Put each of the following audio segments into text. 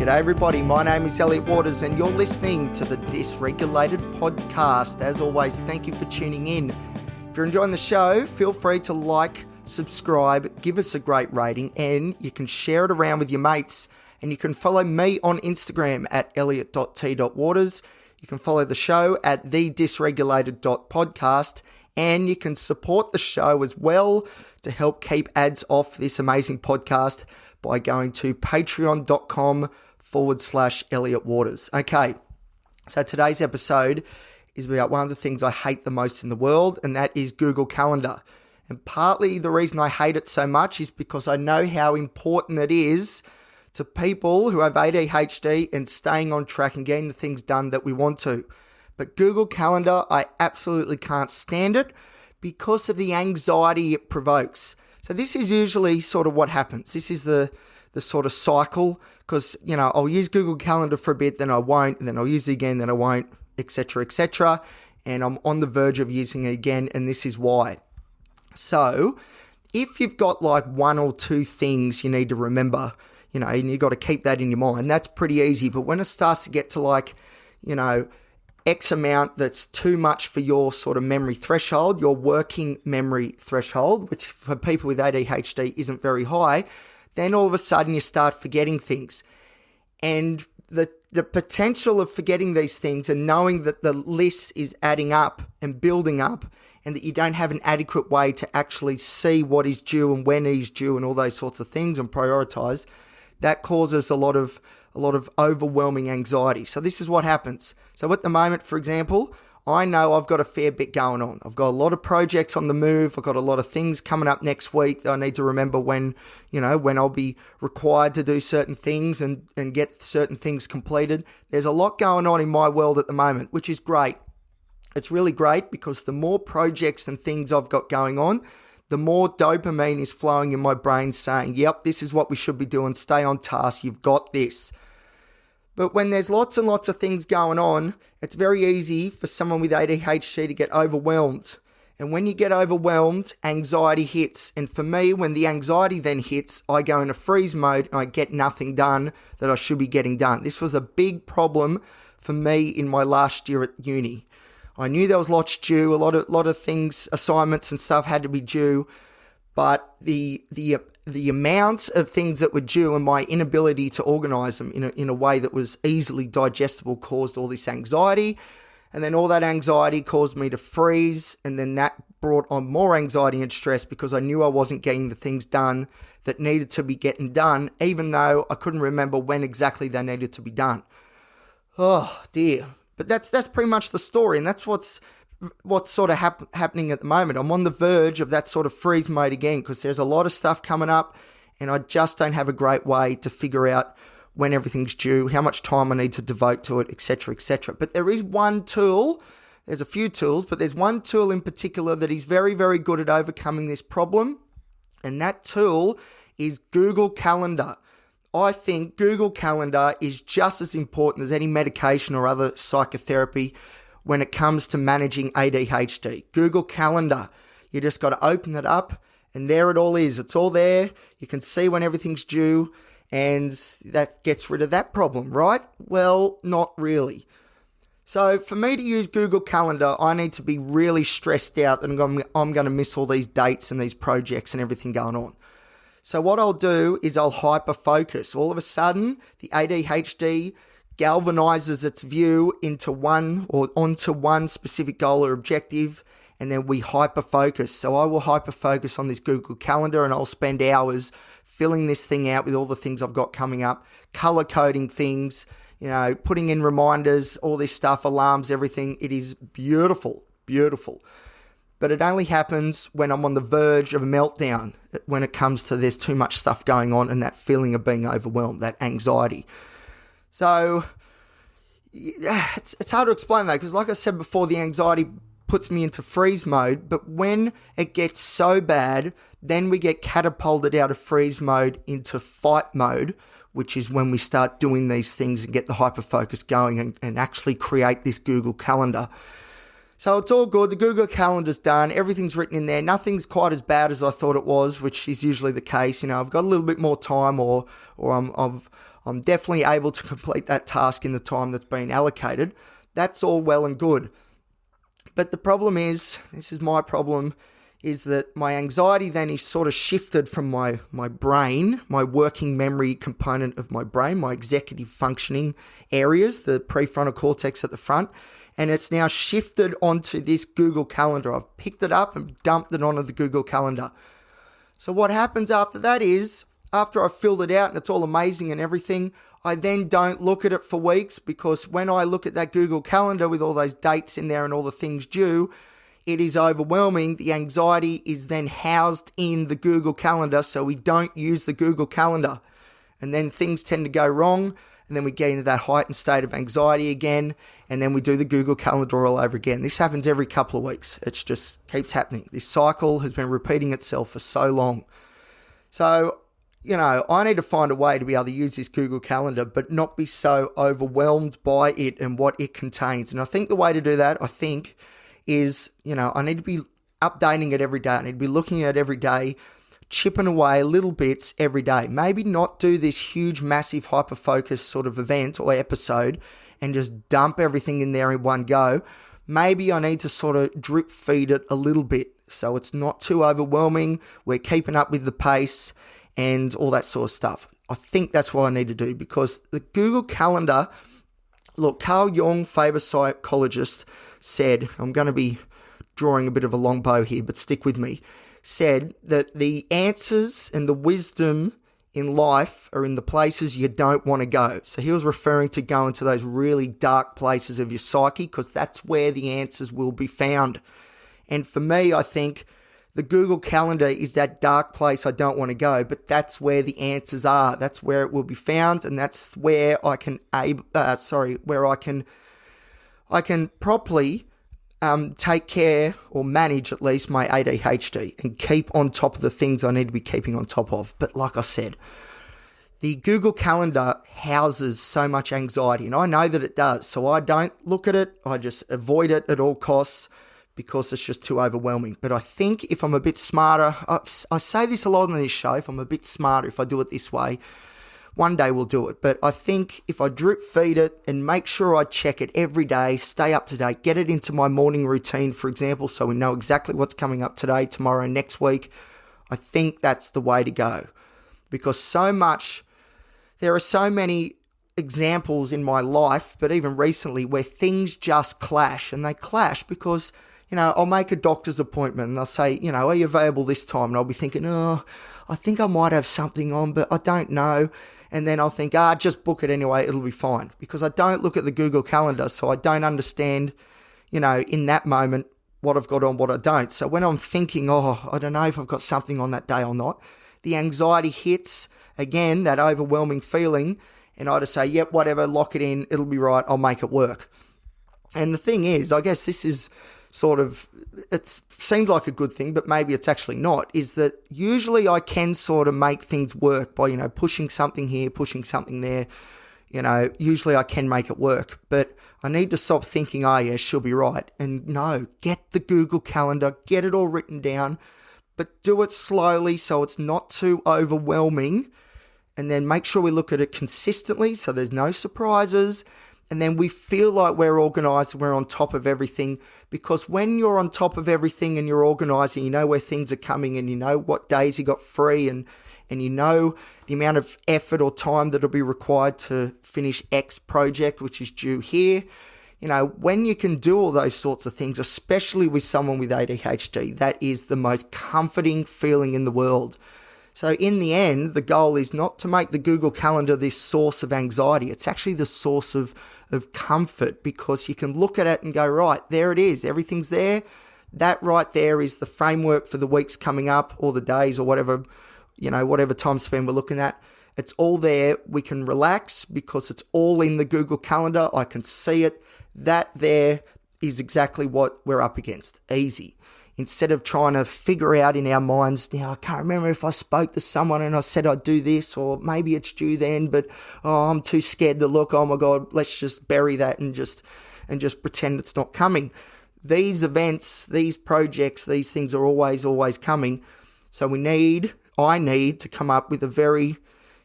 G'day everybody, my name is Elliot Waters and you're listening to the Dysregulated podcast. As always, thank you for tuning in. If you're enjoying the show, feel free to like, subscribe, give us a great rating, and you can share it around with your mates. And you can follow me on Instagram at elliot.t.waters. You can follow the show at thedysregulated.podcast, and you can support the show as well to help keep ads off this amazing podcast by going to patreon.com/Elliot Waters. Okay, so today's episode is about one of the things I hate the most in the world, and that is Google Calendar. And partly the reason I hate it so much is because I know how important it is to people who have ADHD and staying on track and getting the things done that we want to. But Google Calendar, I absolutely can't stand it because of the anxiety it provokes. So this is usually sort of what happens. This is the sort of cycle because, I'll use Google Calendar for a bit, then I won't, and then I'll use it again, then I won't, etc., etc. And I'm on the verge of using it again, and this is why. So if you've got like one or two things you need to remember, and you've got to keep that in your mind, that's pretty easy. But when it starts to get to X amount that's too much for your sort of memory threshold, your working memory threshold, which for people with ADHD isn't very high, then all of a sudden you start forgetting things. And the potential of forgetting these things and knowing that the list is adding up and building up and that you don't have an adequate way to actually see what is due and when it is due and all those sorts of things and prioritize, that causes a lot of overwhelming anxiety. So this is what happens. So at the moment, for example, I know I've got a fair bit going on. I've got a lot of projects on the move. I've got a lot of things coming up next week that I need to remember when I'll be required to do certain things and get certain things completed. There's a lot going on in my world at the moment, which is great. It's really great because the more projects and things I've got going on, the more dopamine is flowing in my brain saying, yep, this is what we should be doing. Stay on task. You've got this. But when there's lots and lots of things going on, it's very easy for someone with ADHD to get overwhelmed. And when you get overwhelmed, anxiety hits. And for me, when the anxiety then hits, I go into freeze mode and I get nothing done that I should be getting done. This was a big problem for me in my last year at uni. I knew there was lots due, a lot of things, assignments and stuff had to be due, but the amount of things that were due and my inability to organise them in a way that was easily digestible caused all this anxiety, and then all that anxiety caused me to freeze, and then that brought on more anxiety and stress because I knew I wasn't getting the things done that needed to be getting done, even though I couldn't remember when exactly they needed to be done. Oh dear. But that's pretty much the story, and that's what's sort of happening at the moment. I'm on the verge of that sort of freeze mode again because there's a lot of stuff coming up, and I just don't have a great way to figure out when everything's due, how much time I need to devote to it, etc., etc. But there is one tool. There's a few tools, but there's one tool in particular that is very, very good at overcoming this problem, and that tool is Google Calendar. I think Google Calendar is just as important as any medication or other psychotherapy when it comes to managing ADHD. Google Calendar, you just got to open it up and there it all is. It's all there. You can see when everything's due and that gets rid of that problem, right? Well, not really. So for me to use Google Calendar, I need to be really stressed out that I'm going to miss all these dates and these projects and everything going on. So what I'll do is I'll hyper-focus. All of a sudden, the ADHD galvanizes its view into onto one specific goal or objective, and then we hyper-focus. So I will hyper-focus on this Google Calendar, and I'll spend hours filling this thing out with all the things I've got coming up, color-coding things, putting in reminders, all this stuff, alarms, everything. It is beautiful, beautiful. But it only happens when I'm on the verge of a meltdown, when it comes to there's too much stuff going on and that feeling of being overwhelmed, that anxiety. So it's hard to explain that because like I said before, the anxiety puts me into freeze mode. But when it gets so bad, then we get catapulted out of freeze mode into fight mode, which is when we start doing these things and get the hyper-focus going and actually create this Google Calendar. So it's all good. The Google Calendar's done. Everything's written in there. Nothing's quite as bad as I thought it was, which is usually the case. I've got a little bit more time or I'm definitely able to complete that task in the time that's been allocated. That's all well and good. But the problem is, this is my problem, is that my anxiety then is sort of shifted from my brain, my working memory component of my brain, my executive functioning areas, the prefrontal cortex at the front, and it's now shifted onto this Google Calendar. I've picked it up and dumped it onto the Google Calendar. So what happens after that is, after I've filled it out and it's all amazing and everything, I then don't look at it for weeks, because when I look at that Google Calendar with all those dates in there and all the things due, it is overwhelming. The anxiety is then housed in the Google Calendar, so we don't use the Google Calendar. And then things tend to go wrong, and then we get into that heightened state of anxiety again, and then we do the Google Calendar all over again. This happens every couple of weeks. It just keeps happening. This cycle has been repeating itself for so long. So, I need to find a way to be able to use this Google Calendar, but not be so overwhelmed by it and what it contains. And I think the way to do that, is, I need to be updating it every day. I need to be looking at it every day, chipping away little bits every day. Maybe not do this huge, massive, hyper-focused sort of event or episode and just dump everything in there in one go. Maybe I need to sort of drip feed it a little bit so it's not too overwhelming. We're keeping up with the pace and all that sort of stuff. I think that's what I need to do, because the Google Calendar, look, Carl Jung, famous psychologist, said, I'm going to be drawing a bit of a long bow here, but stick with me, said that the answers and the wisdom in life are in the places you don't want to go. So he was referring to going to those really dark places of your psyche, because that's where the answers will be found. And for me, I think the Google Calendar is that dark place I don't want to go, but that's where the answers are. That's where it will be found, and that's where I can I can properly take care or manage at least my ADHD and keep on top of the things I need to be keeping on top of. But like I said, the Google Calendar houses so much anxiety, and I know that it does. So I don't look at it. I just avoid it at all costs, because it's just too overwhelming. But I think if I'm a bit smarter, I say this a lot on this show, if I'm a bit smarter, if I do it this way, one day we'll do it. But I think if I drip feed it and make sure I check it every day, stay up to date, get it into my morning routine, for example, so we know exactly what's coming up today, tomorrow, next week, I think that's the way to go. Because there are so many examples in my life, but even recently, where things just clash. And they clash because, I'll make a doctor's appointment and they'll say, are you available this time? And I'll be thinking, I think I might have something on, but I don't know. And then I'll think, just book it anyway, it'll be fine. Because I don't look at the Google Calendar, so I don't understand, in that moment, what I've got on, what I don't. So when I'm thinking, I don't know if I've got something on that day or not, the anxiety hits, again, that overwhelming feeling, and I just say, yep, whatever, lock it in, it'll be right, I'll make it work. And the thing is, I guess this is it seems like a good thing, but maybe it's actually not, is that usually I can sort of make things work by, pushing something here, pushing something there. Usually I can make it work, but I need to stop thinking, yeah, she'll be right. And no, get the Google Calendar, get it all written down, but do it slowly so it's not too overwhelming. And then make sure we look at it consistently so there's no surprises. And then we feel like we're organised and we're on top of everything, because when you're on top of everything and you're organised and you know where things are coming and you know what days you got free and you know the amount of effort or time that'll be required to finish X project, which is due here, when you can do all those sorts of things, especially with someone with ADHD, that is the most comforting feeling in the world. So in the end, the goal is not to make the Google Calendar this source of anxiety. It's actually the source of comfort, because you can look at it and go, right, there it is. Everything's there. That right there is the framework for the weeks coming up, or the days, or whatever time span we're looking at. It's all there. We can relax because it's all in the Google Calendar. I can see it. That there is exactly what we're up against. Easy. Instead of trying to figure out in our minds, I can't remember if I spoke to someone and I said I'd do this, or maybe it's due then, but I'm too scared to look. Oh my God, let's just bury that and just pretend it's not coming. These events, these projects, these things are always coming. So I need to come up with a very,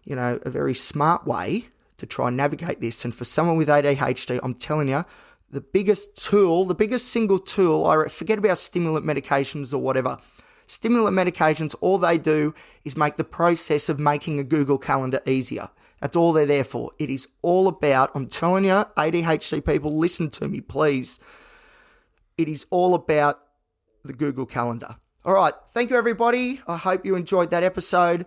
a very smart way to try and navigate this. And for someone with ADHD, I'm telling you, the biggest single tool, forget about stimulant medications or whatever. Stimulant medications, all they do is make the process of making a Google Calendar easier. That's all they're there for. It is all about, I'm telling you, ADHD people, listen to me, please. It is all about the Google Calendar. All right, thank you, everybody. I hope you enjoyed that episode.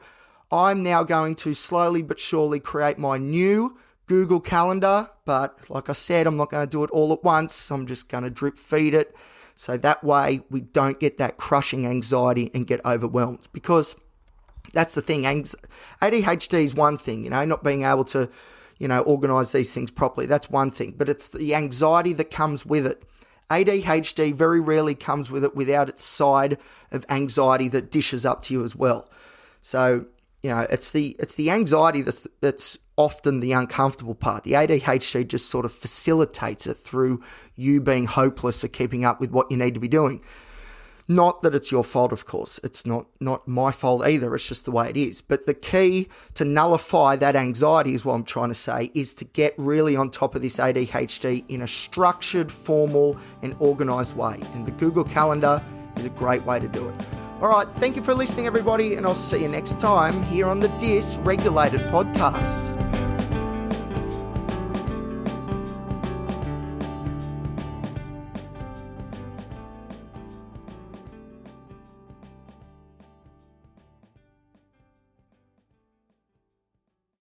I'm now going to slowly but surely create my new Google Calendar, but like I said, I'm not going to do it all at once. I'm just going to drip feed it, so that way we don't get that crushing anxiety and get overwhelmed, because that's the thing. ADHD is one thing, not being able to, organise these things properly. That's one thing, but it's the anxiety that comes with it. ADHD very rarely comes with it without its side of anxiety that dishes up to you as well. So, it's the anxiety that's often the uncomfortable part. The ADHD just sort of facilitates it through you being hopeless at keeping up with what you need to be doing. Not that it's your fault, of course. It's not my fault either. It's just the way it is. But the key to nullify that anxiety, is what I'm trying to say, is to get really on top of this ADHD in a structured, formal, and organised way. And the Google Calendar is a great way to do it. All right, thank you for listening, everybody, and I'll see you next time here on the Dysregulated podcast.